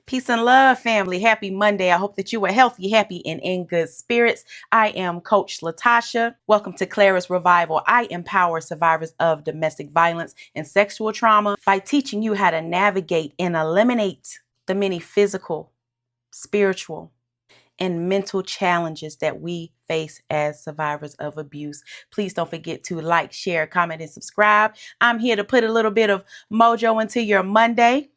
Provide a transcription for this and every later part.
Peace and love, family. Happy Monday. I hope that you are healthy, happy, and in good spirits. I am Coach Latasha. Welcome to Clara's Revival. I empower survivors of domestic violence and sexual trauma by teaching you how to navigate and eliminate the many physical, spiritual, and mental challenges that we face as survivors of abuse. Please don't forget to like, share, comment, and subscribe. I'm here to put a little bit of mojo into your Monday.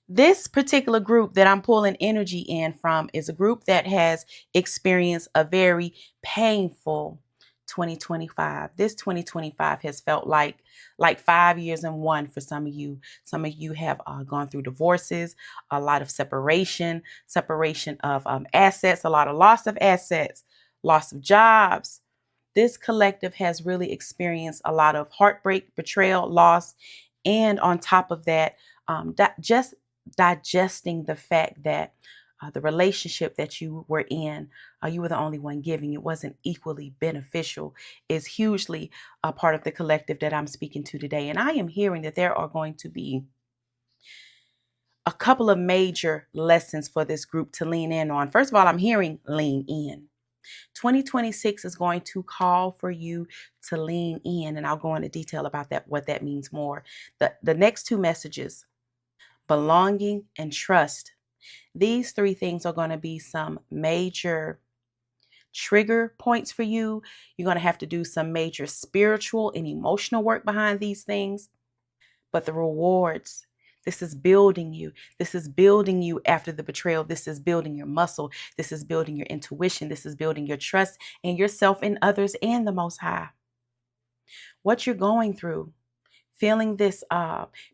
This particular group that I'm pulling energy in from is a group that has experienced a very painful 2025. This 2025 has felt like 5 years in one for some of you. Some of you have gone through divorces, a lot of separation of assets, a lot of loss of assets, loss of jobs. This collective has really experienced a lot of heartbreak, betrayal, loss, and on top of that, just digesting the fact that the relationship that you were in, you were the only one giving, it wasn't equally beneficial, is hugely a part of the collective that I'm speaking to today. And I am hearing that there are going to be a couple of major lessons for this group to lean in on. First of all, I'm hearing lean in. 2026 is going to call for you to lean in, and I'll go into detail about that, what that means more. The next two messages, belonging and trust. These three things are going to be some major trigger points for you. You're going to have to do some major spiritual and emotional work behind these things. But the rewards, this is building you. This is building you after the betrayal. This is building your muscle. This is building your intuition. This is building your trust in yourself and others and the Most High. What you're going through, feeling this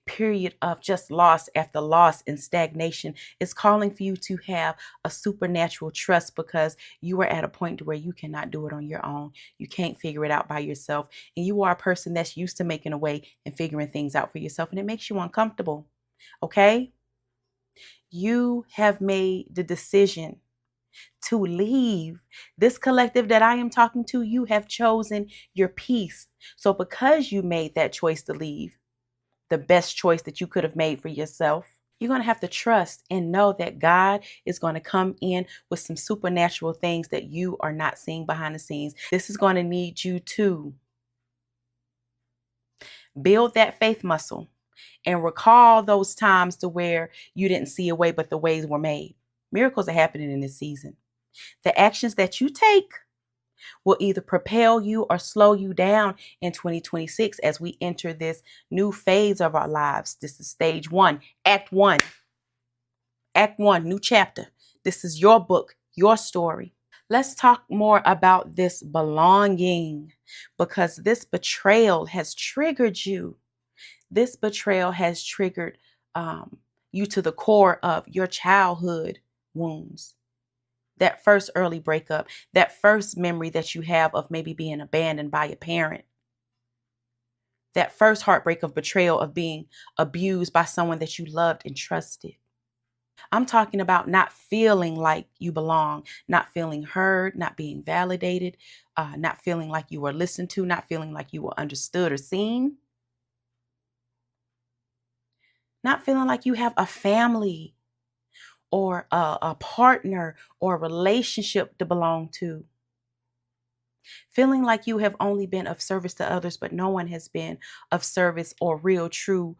period of just loss after loss and stagnation, is calling for you to have a supernatural trust, because you are at a point to where you cannot do it on your own. You can't figure it out by yourself. And you are a person that's used to making a way and figuring things out for yourself. And it makes you uncomfortable. Okay? You have made the decision to leave this collective that I am talking to. You have chosen your peace. So because you made that choice to leave, the best choice that you could have made for yourself, you're going to have to trust and know that God is going to come in with some supernatural things that you are not seeing behind the scenes. This is going to need you to build that faith muscle and recall those times to where you didn't see a way, but the ways were made. Miracles are happening in this season. The actions that you take will either propel you or slow you down in 2026 as we enter this new phase of our lives. This is stage one, act one. Act one, new chapter. This is your book, your story. Let's talk more about this belonging, because this betrayal has triggered you. This betrayal has triggered you to the core of your childhood wounds. That first early breakup, that first memory that you have of maybe being abandoned by a parent, that first heartbreak of betrayal, of being abused by someone that you loved and trusted. I'm talking about not feeling like you belong, not feeling heard, not being validated, not feeling like you were listened to, not feeling like you were understood or seen, not feeling like you have a family or a partner or a relationship to belong to. Feeling like you have only been of service to others, but no one has been of service or real, true,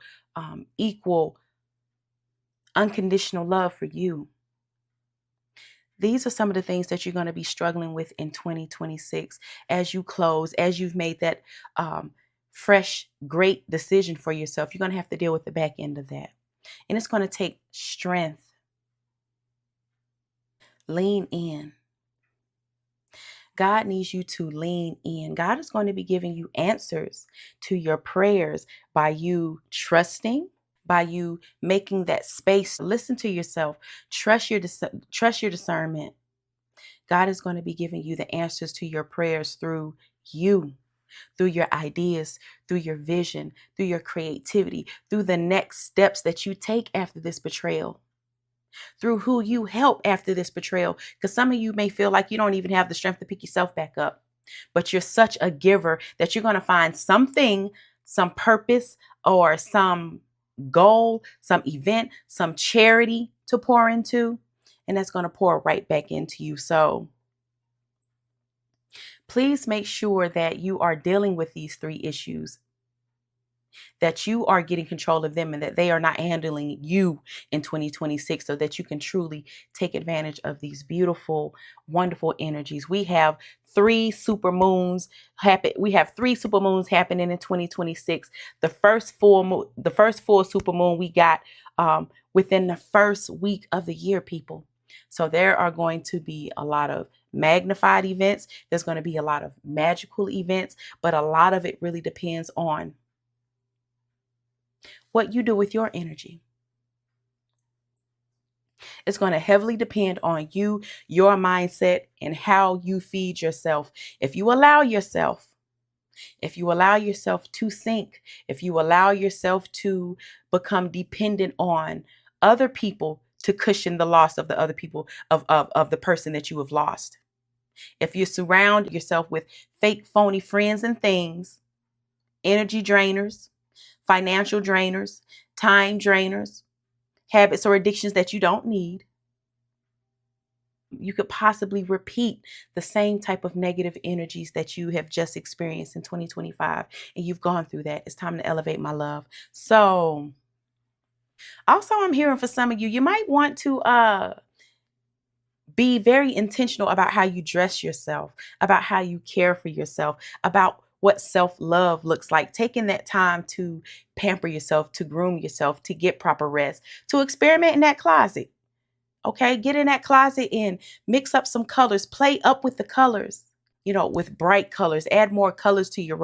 equal, unconditional love for you. These are some of the things that you're going to be struggling with in 2026 as you close, as you've made that fresh, great decision for yourself. You're going to have to deal with the back end of that. And it's going to take strength. Lean in. God needs you to lean in. God is going to be giving you answers to your prayers by you trusting, by you making that space. Listen to yourself. Trust your discernment. God is going to be giving you the answers to your prayers through you, through your ideas, through your vision, through your creativity, through the next steps that you take after this betrayal, through who you help after this betrayal. Because some of you may feel like you don't even have the strength to pick yourself back up, but you're such a giver that you're going to find something, some purpose, or some goal, some event, some charity to pour into, and that's going to pour right back into you. So please make sure that you are dealing with these three issues, that you are getting control of them, and that they are not handling you in 2026, so that you can truly take advantage of these beautiful, wonderful energies. We have three super moons happening in 2026. The first full super moon we got within the first week of the year, people. So there are going to be a lot of magnified events. There's going to be a lot of magical events, but a lot of it really depends on what you do with your energy. It's going to heavily depend on you, your mindset, and how you feed yourself. If you allow yourself to sink, if you allow yourself to become dependent on other people to cushion the loss of the other people, of the person that you have lost. If you surround yourself with fake, phony friends and things, energy drainers, financial drainers, time drainers, habits or addictions that you don't need, you could possibly repeat the same type of negative energies that you have just experienced in 2025. And you've gone through that. It's time to elevate, my love. So also, I'm hearing for some of you, you might want to be very intentional about how you dress yourself, about how you care for yourself, about what self-love looks like. Taking that time to pamper yourself, to groom yourself, to get proper rest, to experiment in that closet. Okay, get in that closet and mix up some colors, play up with the colors, with bright colors. Add more colors to your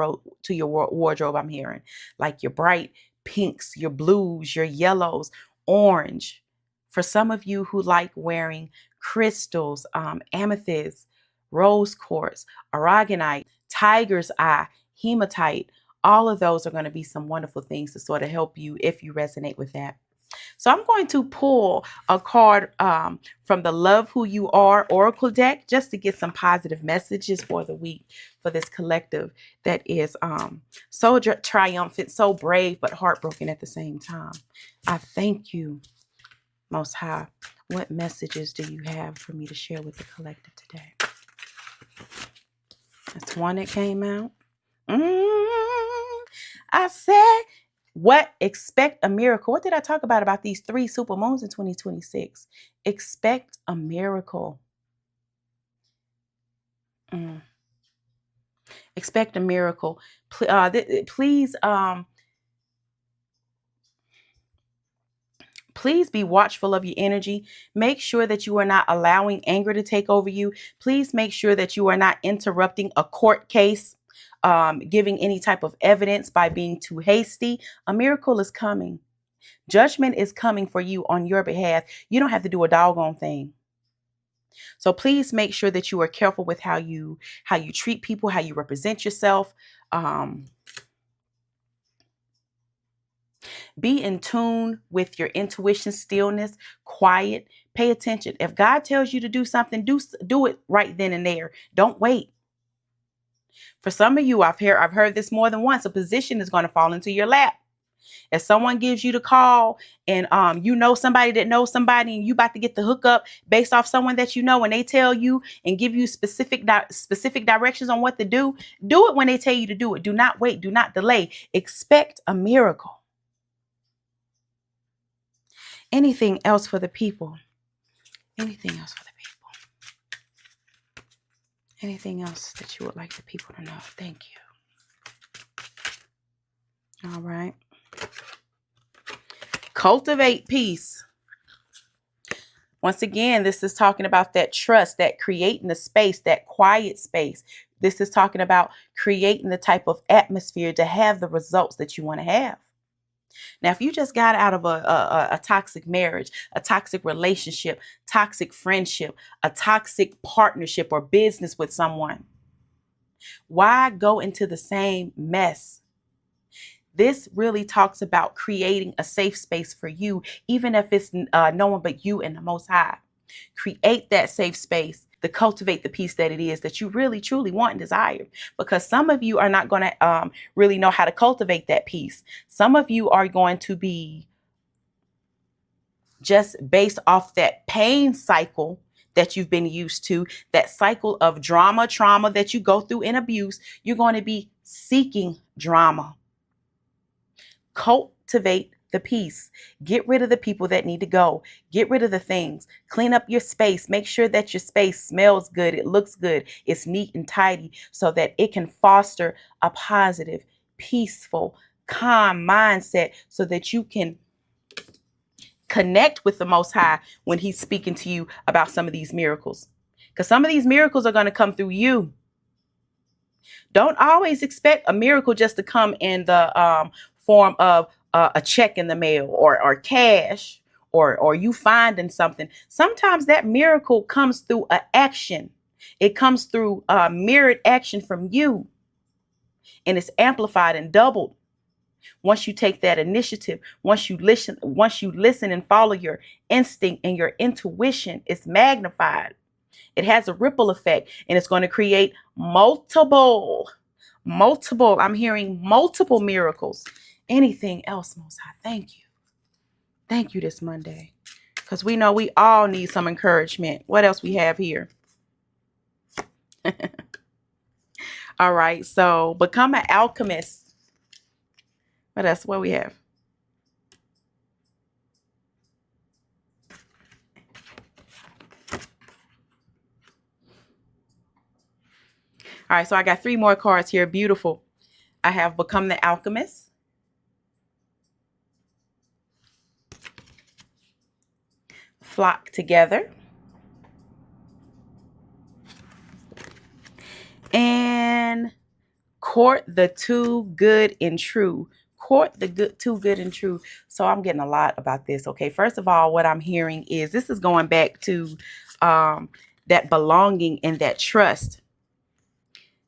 wardrobe. I'm hearing like your bright pinks, your blues, your yellows, orange. For some of you who like wearing crystals, amethyst, rose quartz, aragonite, tiger's eye, hematite, all of those are going to be some wonderful things to sort of help you if you resonate with that. So I'm going to pull a card from the Love Who You Are Oracle deck, just to get some positive messages for the week for this collective that is so triumphant, so brave, but heartbroken at the same time. I thank you, Most High. What messages do you have for me to share with the collective today? That's one that came out. I said, expect a miracle. What did I talk about these three super moons in 2026? Expect a miracle. Expect a miracle. Please be watchful of your energy. Make sure that you are not allowing anger to take over you. Please make sure that you are not interrupting a court case, giving any type of evidence by being too hasty. A miracle is coming. Judgment is coming for you on your behalf. You don't have to do a doggone thing. So please make sure that you are careful with how you treat people, how you represent yourself. Be in tune with your intuition, stillness, quiet. Pay attention. If God tells you to do something, do it right then and there. Don't wait. For some of you, I've heard this more than once. A position is going to fall into your lap. If someone gives you the call and you know somebody that knows somebody, and you about to get the hookup based off someone that you know, and they tell you and give you specific directions on what to do it when they tell you to do it. Do not wait. Do not delay. Expect a miracle. Anything else for the people? Anything else for the people? Anything else that you would like the people to know? Thank you. All right. Cultivate peace. Once again, this is talking about that trust, that creating the space, that quiet space. This is talking about creating the type of atmosphere to have the results that you want to have. Now, if you just got out of a toxic marriage, a toxic relationship, toxic friendship, a toxic partnership or business with someone, why go into the same mess? This really talks about creating a safe space for you, even if it's no one but you and the Most High. Create that safe space. to cultivate the peace that it is that you really truly want and desire. Because some of you are not going to really know how to cultivate that peace. Some of you are going to be just based off that pain cycle that you've been used to, that cycle of drama, trauma that you go through in abuse. You're going to be seeking drama. Cultivate the peace. Get rid of the people that need to go. Get rid of the things. Clean up your space. Make sure that your space smells good. It looks good. It's neat and tidy so that it can foster a positive, peaceful, calm mindset so that you can connect with the Most High when he's speaking to you about some of these miracles. Because some of these miracles are going to come through you. Don't always expect a miracle just to come in the form of a check in the mail or cash or you finding something. Sometimes that miracle comes through an action. It comes through mirrored action from you. And it's amplified and doubled once you take that initiative. Once you listen and follow your instinct and your intuition, it's magnified. It has a ripple effect, and it's going to create multiple, I'm hearing multiple miracles. Anything else, Most High? Thank you. Thank you this Monday. Because we know we all need some encouragement. What else we have here? All right. So become an alchemist. What else? What we have? All right, so I got 3 more cards here. Beautiful. I have Become the Alchemist, Flock Together, and Court the Too Good and True. Court the too good and true. So I'm getting a lot about this. Okay, first of all, what I'm hearing is this is going back to that belonging and that trust.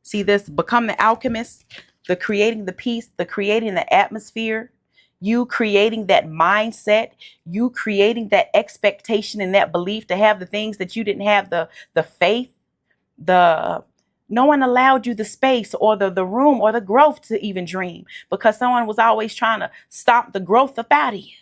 See this, Become the Alchemist, the creating the peace, the creating the atmosphere, you creating that mindset, you creating that expectation and that belief to have the things that you didn't have, the faith, no one allowed you the space or the room or the growth to even dream because someone was always trying to stop the growth up out of you.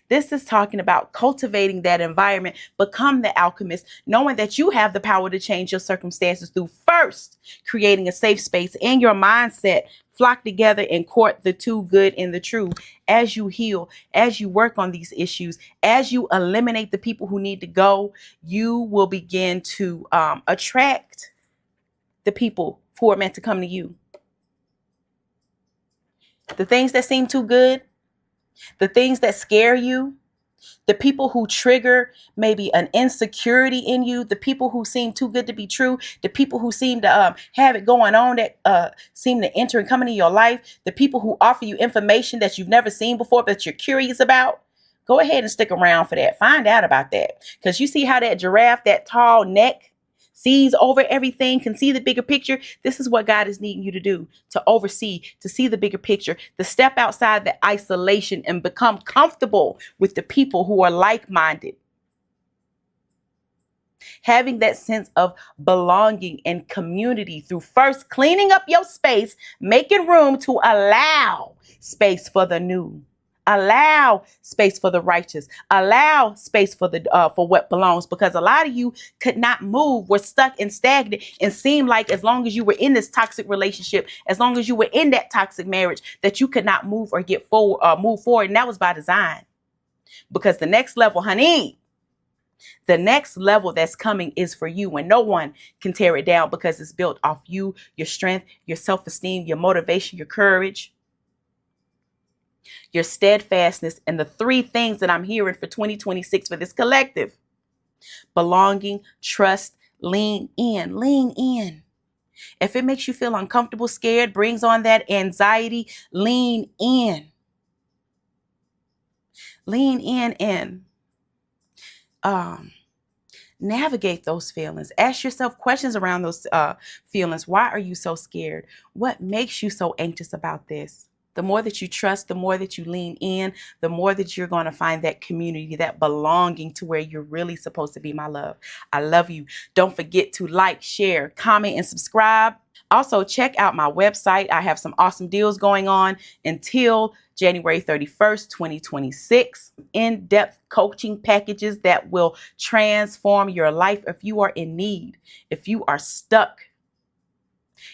This is talking about cultivating that environment. Become the alchemist, knowing that you have the power to change your circumstances through first creating a safe space in your mindset. Flock together and court the too good and the true. As you heal, as you work on these issues, as you eliminate the people who need to go, you will begin to attract the people who are meant to come to you. The things that seem too good, the things that scare you, the people who trigger maybe an insecurity in you, the people who seem too good to be true, the people who seem to have it going on that seem to enter and come into your life, the people who offer you information that you've never seen before but you're curious about, go ahead and stick around for that. Find out about that. Because you see how that giraffe, that tall neck, sees over everything, can see the bigger picture. This is what God is needing you to do, to oversee, to see the bigger picture, to step outside the isolation and become comfortable with the people who are like-minded. Having that sense of belonging and community through first cleaning up your space, making room to allow space for the new. Allow space for the righteous. Allow space for for what belongs, because a lot of you could not move, were stuck and stagnant, and seemed like as long as you were in this toxic relationship, as long as you were in that toxic marriage, that you could not move or get forward, move forward, and that was by design. Because the next level, honey, the next level that's coming is for you, and no one can tear it down because it's built off you, your strength, your self-esteem, your motivation, your courage, your steadfastness, and the 3 things that I'm hearing for 2026 for this collective: belonging, trust, lean in, lean in. If it makes you feel uncomfortable, scared, brings on that anxiety, lean in. Lean in and navigate those feelings. Ask yourself questions around those feelings. Why are you so scared? What makes you so anxious about this? The more that you trust, the more that you lean in, the more that you're going to find that community, that belonging to where you're really supposed to be, my love. I love you. Don't forget to like, share, comment, and subscribe. Also, check out my website. I have some awesome deals going on until January 31st, 2026. In-depth coaching packages that will transform your life if you are in need, if you are stuck.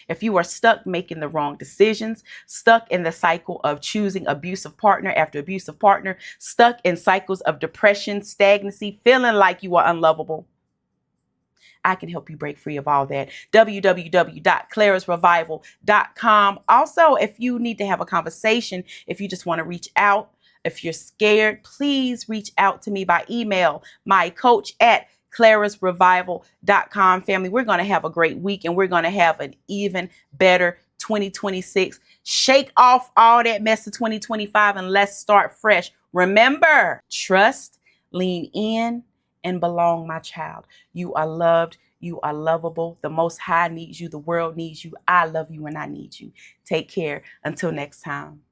If you are stuck making the wrong decisions, stuck in the cycle of choosing abusive partner after abusive partner, stuck in cycles of depression, stagnancy, feeling like you are unlovable, I can help you break free of all that. www.clarasrevival.com. Also, if you need to have a conversation, if you just want to reach out, if you're scared, please reach out to me by email, mycoach@clarasrevival.com. Family, we're going to have a great week and we're going to have an even better 2026. Shake off all that mess of 2025 and let's start fresh. Remember, trust, lean in, and belong, my child. You are loved. You are lovable. The Most High needs you. The world needs you. I love you and I need you. Take care. Until next time.